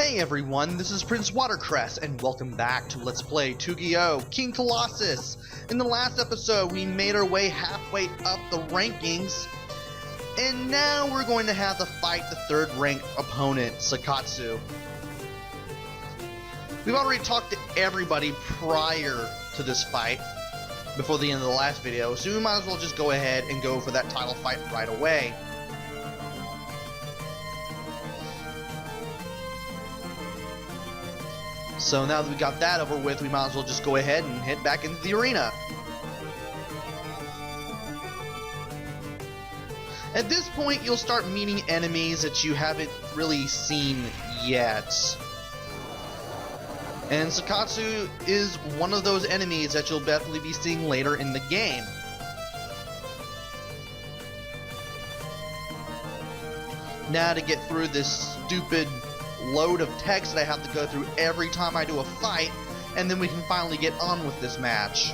Hey everyone, this is Prince Watercress, and welcome back to Let's Play Tougi King Colossus. In the last episode, we made our way halfway up the rankings, and now we're going to have to fight the third-ranked opponent, Sakatsu. We've already talked to everybody prior to this fight, before the end of the last video, so we might as well just go ahead and go for that title fight right away. So now that we got that over with, we might as well just go ahead and head back into the arena. At this point, you'll start meeting enemies that you haven't really seen yet. And Sakatsu is one of those enemies that you'll definitely be seeing later in the game. Now to get through this stupid load of text that I have to go through every time I do a fight, and then we can finally get on with this match.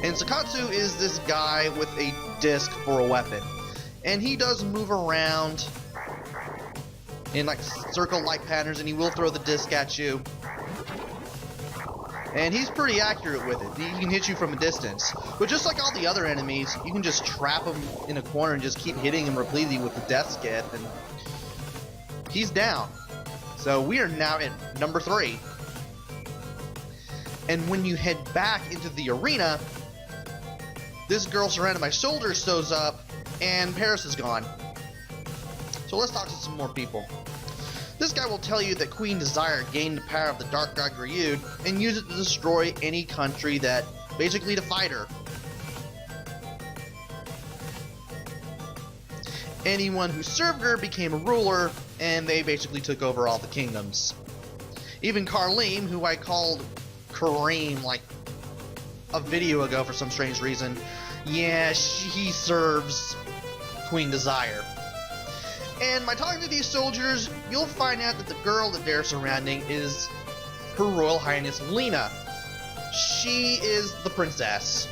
And Sakatsu is this guy with a disc for a weapon, and he does move around in like circle-like patterns, and he will throw the disc at you. And he's pretty accurate with it. He can hit you from a distance. But just like all the other enemies, you can just trap him in a corner and just keep hitting him repeatedly with the death skip, and he's down. So we are now at number 3. And when you head back into the arena, this girl surrounded by soldiers shows up, and Paris is gone. So let's talk to some more people. This guy will tell you that Queen Desire gained the power of the Dark God Griud and used it to destroy any country that basically to fight her. Anyone who served her became a ruler, and they basically took over all the kingdoms. Even Carlim, who I called Kareem like a video ago for some strange reason, yeah, he serves Queen Desire. And by talking to these soldiers, you'll find out that the girl that they're surrounding is Her Royal Highness Lena. She is the princess.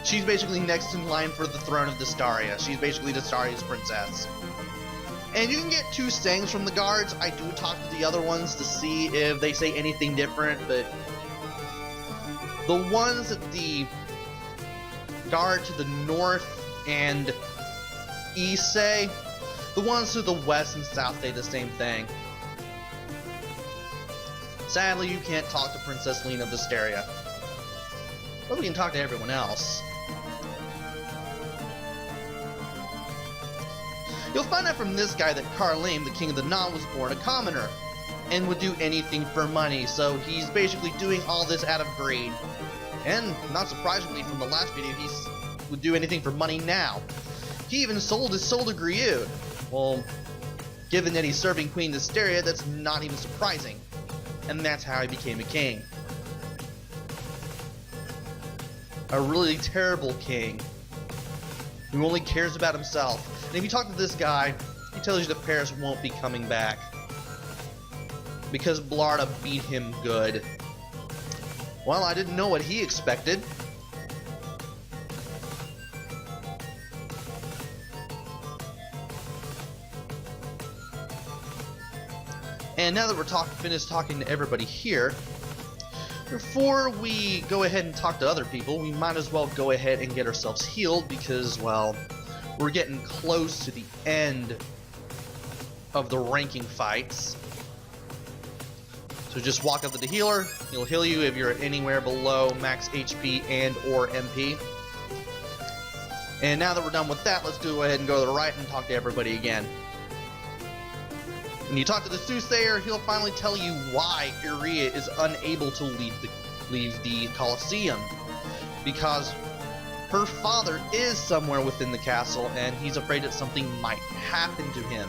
She's basically next in line for the throne of Destaria. She's basically Destaria's princess. And you can get 2 sayings from the guards. I do talk to the other ones to see if they say anything different, but the ones that the guard to the north and east say, the ones to the west and south say the same thing. Sadly, you can't talk to Princess Lena of Destaria, but we can talk to everyone else. You'll find out from this guy that Carlim, the king of the Nod, was born a commoner and would do anything for money, so he's basically doing all this out of greed. And not surprisingly from the last video, he would do anything for money now. He even sold his soul to Griud. Well, given that he's serving Queen Destaria, that's not even surprising. And that's how he became a king. A really terrible king who only cares about himself. And if you talk to this guy, he tells you that Paris won't be coming back because Blarda beat him good. Well, I didn't know what he expected. And now that we're finished talking to everybody here, before we go ahead and talk to other people, we might as well go ahead and get ourselves healed because, well, we're getting close to the end of the ranking fights. So just walk up to the healer. He'll heal you if you're anywhere below max HP and or MP. And now that we're done with that, let's go ahead and go to the right and talk to everybody again. When you talk to the soothsayer, he'll finally tell you why Iria is unable to leave the Colosseum. Because her father is somewhere within the castle, and he's afraid that something might happen to him.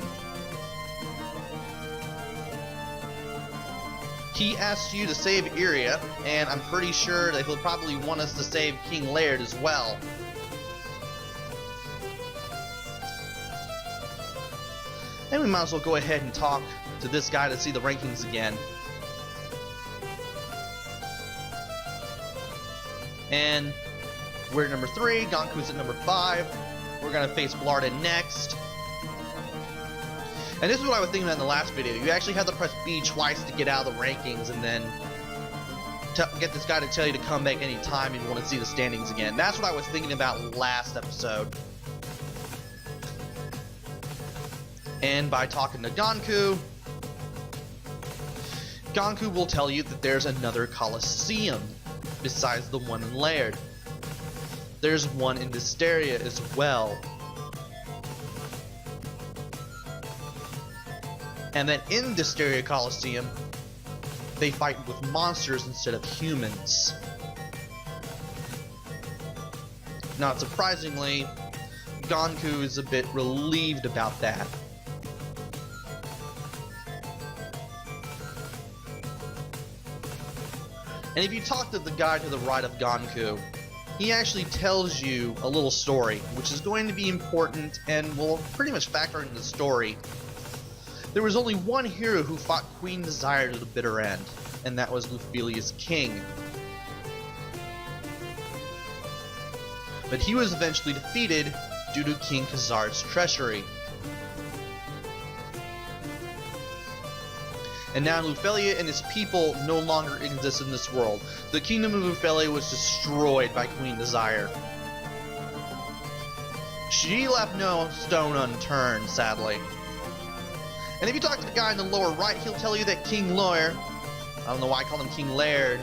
He asks you to save Iria, and I'm pretty sure that he'll probably want us to save King Laird as well. And we might as well go ahead and talk to this guy to see the rankings again. And we're at number 3, Gonku's at number 5. We're gonna face Blarda next. And this is what I was thinking about in the last video. You actually have to press B twice to get out of the rankings, and then get this guy to tell you to come back any time if you want to see the standings again. That's what I was thinking about last episode. And by talking to Ganku, Ganku will tell you that there's another Colosseum besides the one in Laird. There's one in Dysteria as well. And then in Dysteria Coliseum, they fight with monsters instead of humans. Not surprisingly, Ganku is a bit relieved about that. And if you talk to the guy to the right of Ganku, he actually tells you a little story, which is going to be important and will pretty much factor into the story. There was only one hero who fought Queen Desire to the bitter end, and that was Luphelia's king. But he was eventually defeated due to King Khazar's treachery. And now Luphelia and his people no longer exist in this world. The kingdom of Luphelia was destroyed by Queen Desire. She left no stone unturned, sadly. And if you talk to the guy in the lower right, he'll tell you that King Lair, I don't know why I called him King Laird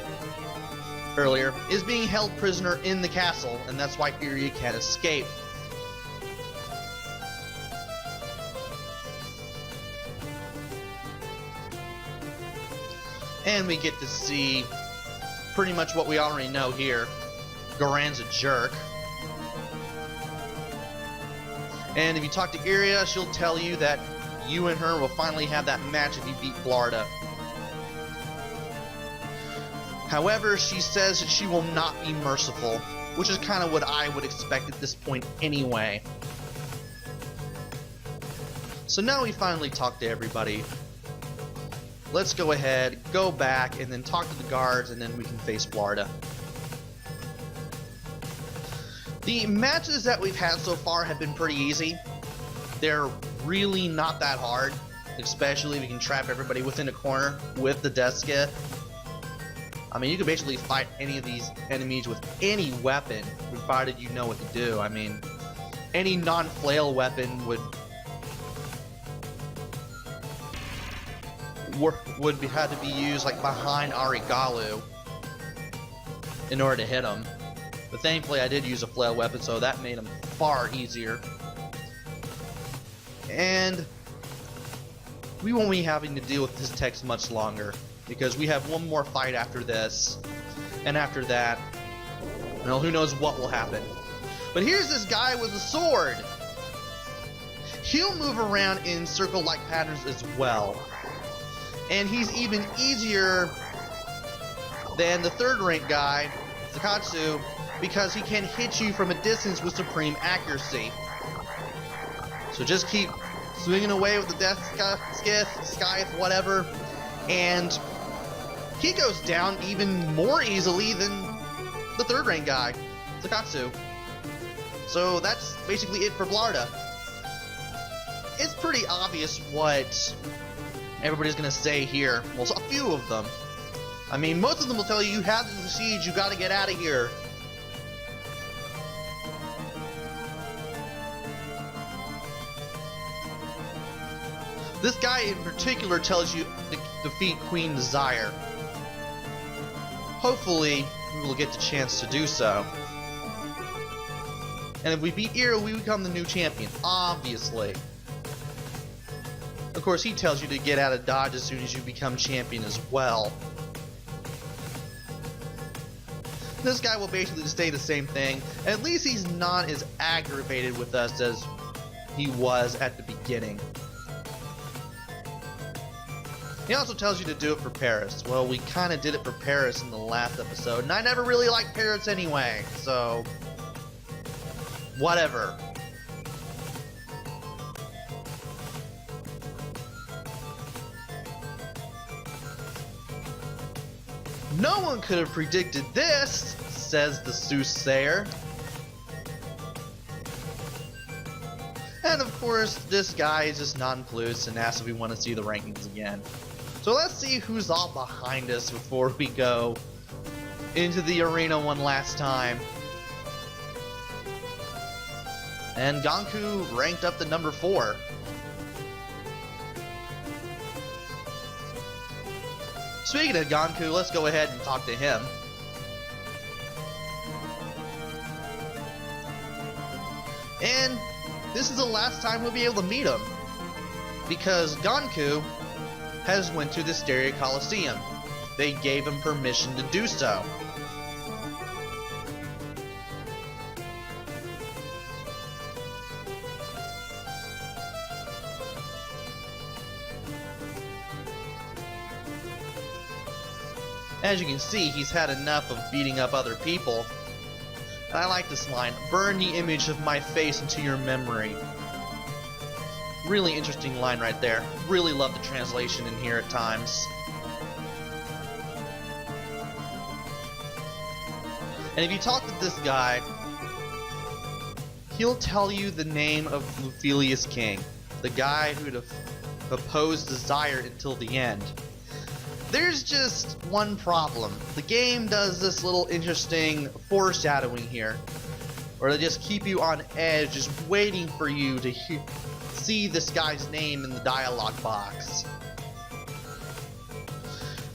earlier, is being held prisoner in the castle, and that's why Iria can't escape. And we get to see pretty much what we already know here. Goran's a jerk. And if you talk to Iria, she'll tell you that you and her will finally have that match if you beat Blarda. However, she says that she will not be merciful, which is kind of what I would expect at this point anyway. So now we finally talk to everybody. Let's go ahead, go back, and then talk to the guards, and then we can face Blarda. The matches that we've had so far have been pretty easy. They're really not that hard, especially if you can trap everybody within a corner with the death skiff. I mean, you can basically fight any of these enemies with any weapon, provided you know what to do. I mean, any non-flail weapon would have to be used like behind Arigalu in order to hit him. But thankfully I did use a flail weapon, so that made him far easier. And we won't be having to deal with this text much longer, because we have one more fight after this, and after that, well, who knows what will happen. But here's this guy with a sword. He'll move around in circle-like patterns as well. And he's even easier than the third rank guy, Zakatsu, because he can hit you from a distance with supreme accuracy. So just keep swinging away with the death skiff, scythe, whatever, and he goes down even more easily than the third rank guy, Zakatsu. So that's basically it for Blarda. It's pretty obvious what everybody's gonna say here. Well, a few of them. I mean, most of them will tell you have the siege, you gotta get out of here. This guy in particular tells you to defeat Queen Desire. Hopefully, we will get the chance to do so. And if we beat Ira, we become the new champion, obviously. Of course, he tells you to get out of dodge as soon as you become champion as well. This guy will basically say the same thing. At least he's not as aggravated with us as he was at the beginning. He also tells you to do it for Paris. Well, we kind of did it for Paris in the last episode, and I never really liked Paris anyway, so whatever. No one could have predicted this, says the soothsayer. And of course, this guy is just nonplussed and asks if we want to see the rankings again. So let's see who's all behind us before we go into the arena one last time. And Ganku ranked up to number 4. Speaking of Ganku, let's go ahead and talk to him. And this is the last time we'll be able to meet him, because Ganku has went to the Stereo Coliseum. They gave him permission to do so. As you can see, he's had enough of beating up other people. And I like this line, "Burn the image of my face into your memory." Really interesting line right there. Really love the translation in here at times. And if you talk to this guy, he'll tell you the name of Luphilius King, the guy who'd opposed Desire until the end. There's just one problem. The game does this little interesting foreshadowing here, where they just keep you on edge, just waiting for you to see this guy's name in the dialogue box.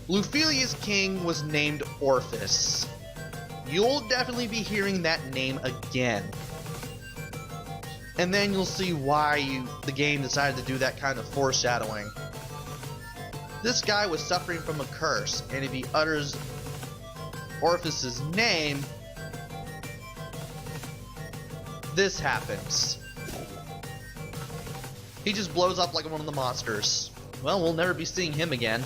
Luphilius King was named Orphis. You'll definitely be hearing that name again. And then you'll see why the game decided to do that kind of foreshadowing. This guy was suffering from a curse, and if he utters Orpheus's name, this happens. He just blows up like one of the monsters. Well, we'll never be seeing him again.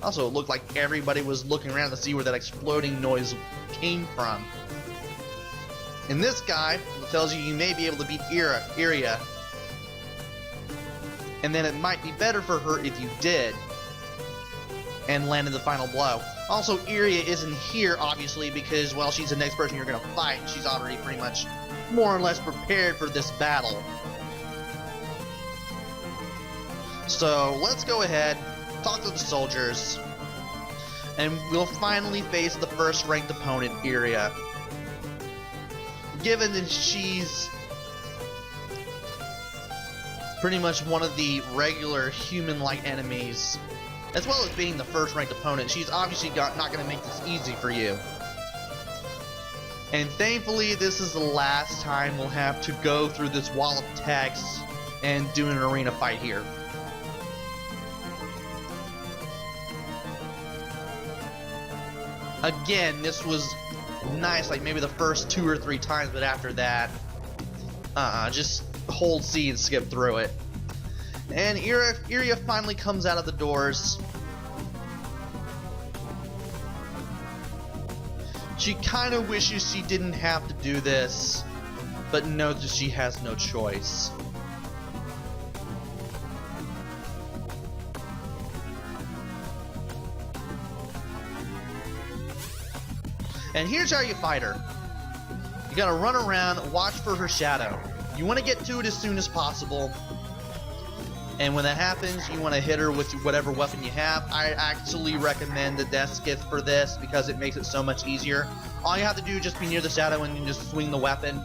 Also, it looked like everybody was looking around to see where that exploding noise came from. And this guy tells you may be able to beat Iria. And then it might be better for her if you did. And landed the final blow. Also, Iria isn't here, obviously, because, well, she's the next person you're gonna fight. She's already pretty much more or less prepared for this battle. So, let's go ahead, talk to the soldiers, and we'll finally face the first ranked opponent, Iria. Given that she's pretty much one of the regular human-like enemies, as well as being the first ranked opponent, she's obviously not going to make this easy for you. And thankfully, this is the last time we'll have to go through this wall of text and do an arena fight here. Again, this was nice, like maybe the first 2 or 3 times, but after that, just hold C and skip through it. And Iria finally comes out of the doors. She kind of wishes she didn't have to do this, but knows that she has no choice. And here's how you fight her. You gotta run around, watch for her shadow. You want to get to it as soon as possible. And when that happens, you want to hit her with whatever weapon you have. I actually recommend the Death Skith for this because it makes it so much easier. All you have to do is just be near the shadow and you just swing the weapon.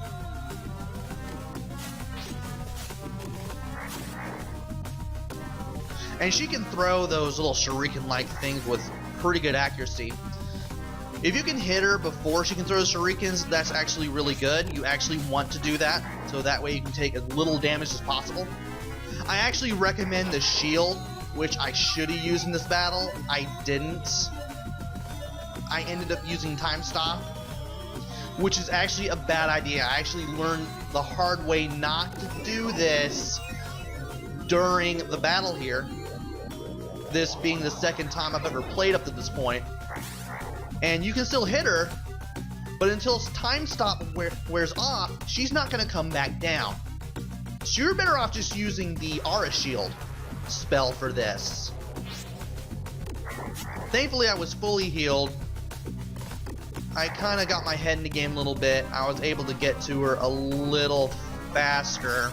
And she can throw those little shuriken-like things with pretty good accuracy. If you can hit her before she can throw the shurikens, that's actually really good. You actually want to do that, so that way you can take as little damage as possible. I actually recommend the shield, which I should have used in this battle. I didn't. I ended up using Time Stop, which is actually a bad idea. I actually learned the hard way not to do this during the battle here. This being the second time I've ever played up to this point. And you can still hit her, but until Time Stop wears off, she's not going to come back down. So you're better off just using the Aura Shield spell for this. Thankfully, I was fully healed. I kind of got my head in the game a little bit. I was able to get to her a little faster.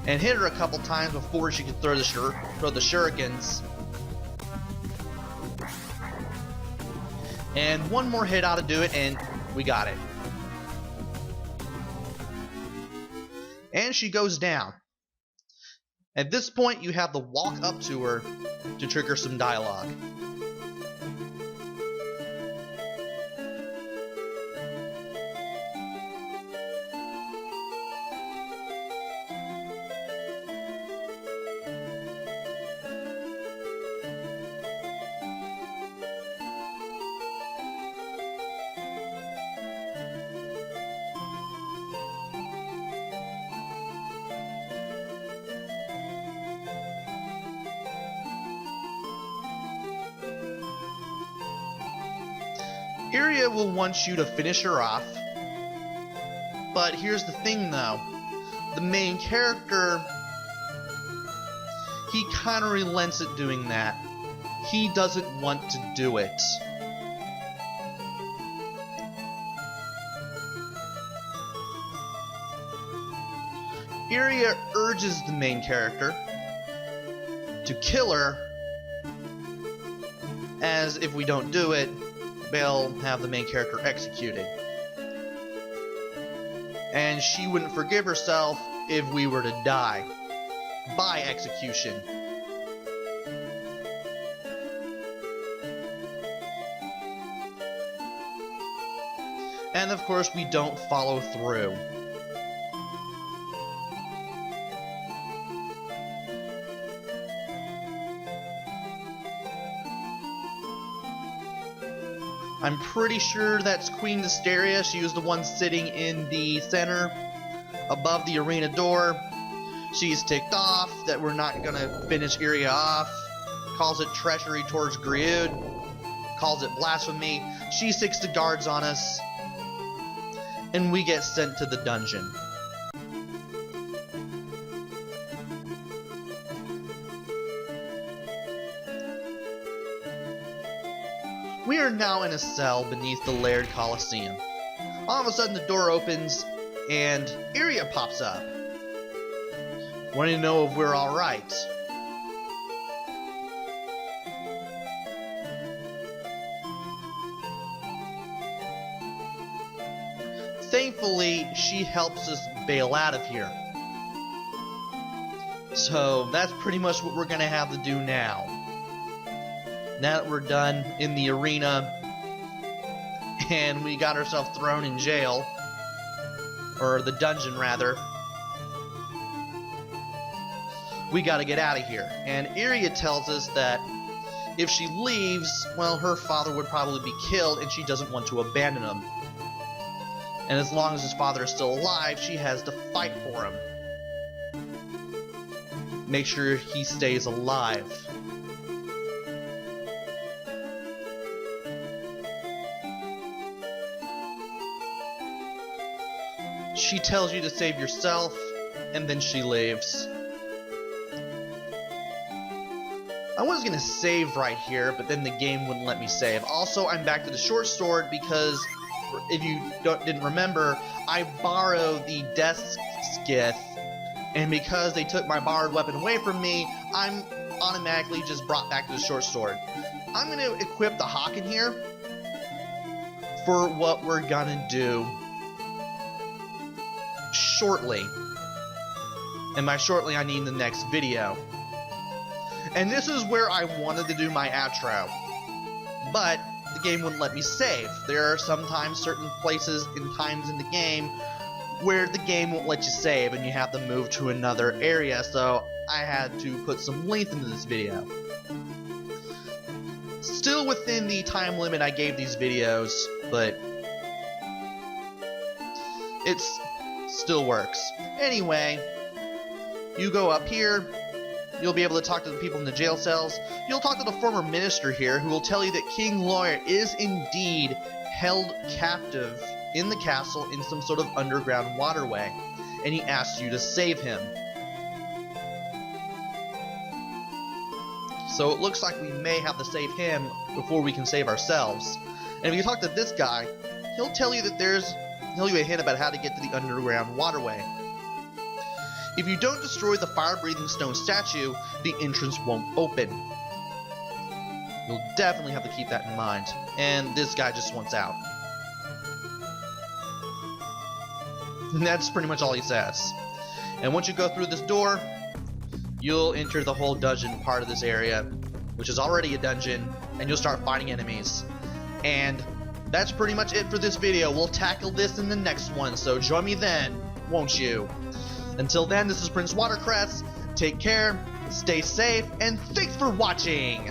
and hit her a couple times before she could throw the shurikens. And one more hit ought to do it, and we got it. And she goes down. At this point, you have to walk up to her to trigger some dialogue. Iria will want you to finish her off, but here's the thing though, the main character, he kinda relents at doing that. He doesn't want to do it. Iria urges the main character to kill her, as if we don't do it, they'll have the main character executed. And she wouldn't forgive herself if we were to die by execution. And of course, we don't follow through. I'm pretty sure that's Queen Hysteria. She was the one sitting in the center above the arena door. She's ticked off that we're not gonna finish Iria off. Calls it treachery towards Griud. Calls it blasphemy. She sticks the guards on us. And we get sent to the dungeon. We are now in a cell beneath the Laird Colosseum. All of a sudden the door opens and Iria pops up. Wanting to know if we're alright. Thankfully, she helps us bail out of here. So that's pretty much what we're gonna have to do now. Now that we're done in the arena and we got ourselves thrown in jail, or the dungeon rather, we gotta get out of here. And Iria tells us that if she leaves, well, her father would probably be killed and she doesn't want to abandon him. And as long as his father is still alive, she has to fight for him. Make sure he stays alive. She tells you to save yourself, and then she leaves. I was gonna save right here, but then the game wouldn't let me save. Also, I'm back to the short sword because, if you didn't remember, I borrowed the death skith, and because they took my borrowed weapon away from me, I'm automatically just brought back to the short sword. I'm gonna equip the hawk in here for what we're gonna do shortly. And by shortly, I mean the next video. And this is where I wanted to do my outro, but the game wouldn't let me save. There are sometimes certain places and times in the game where the game won't let you save and you have to move to another area, so I had to put some length into this video. Still within the time limit I gave these videos, but it still works. Anyway, you go up here. You'll be able to talk to the people in the jail cells. You'll talk to the former minister here, who will tell you that King Lawyer is indeed held captive in the castle in some sort of underground waterway, and he asks you to save him. So it looks like we may have to save him before we can save ourselves. And if you talk to this guy, he'll tell you that he'll give you a hint about how to get to the underground waterway. If you don't destroy the fire-breathing stone statue, the entrance won't open. You'll definitely have to keep that in mind. And this guy just wants out. And that's pretty much all he says. And once you go through this door, you'll enter the whole dungeon part of this area, which is already a dungeon, and you'll start fighting enemies. And that's pretty much it for this video. We'll tackle this in the next one, so join me then, won't you? Until then, this is Prince Watercress. Take care, stay safe, and thanks for watching!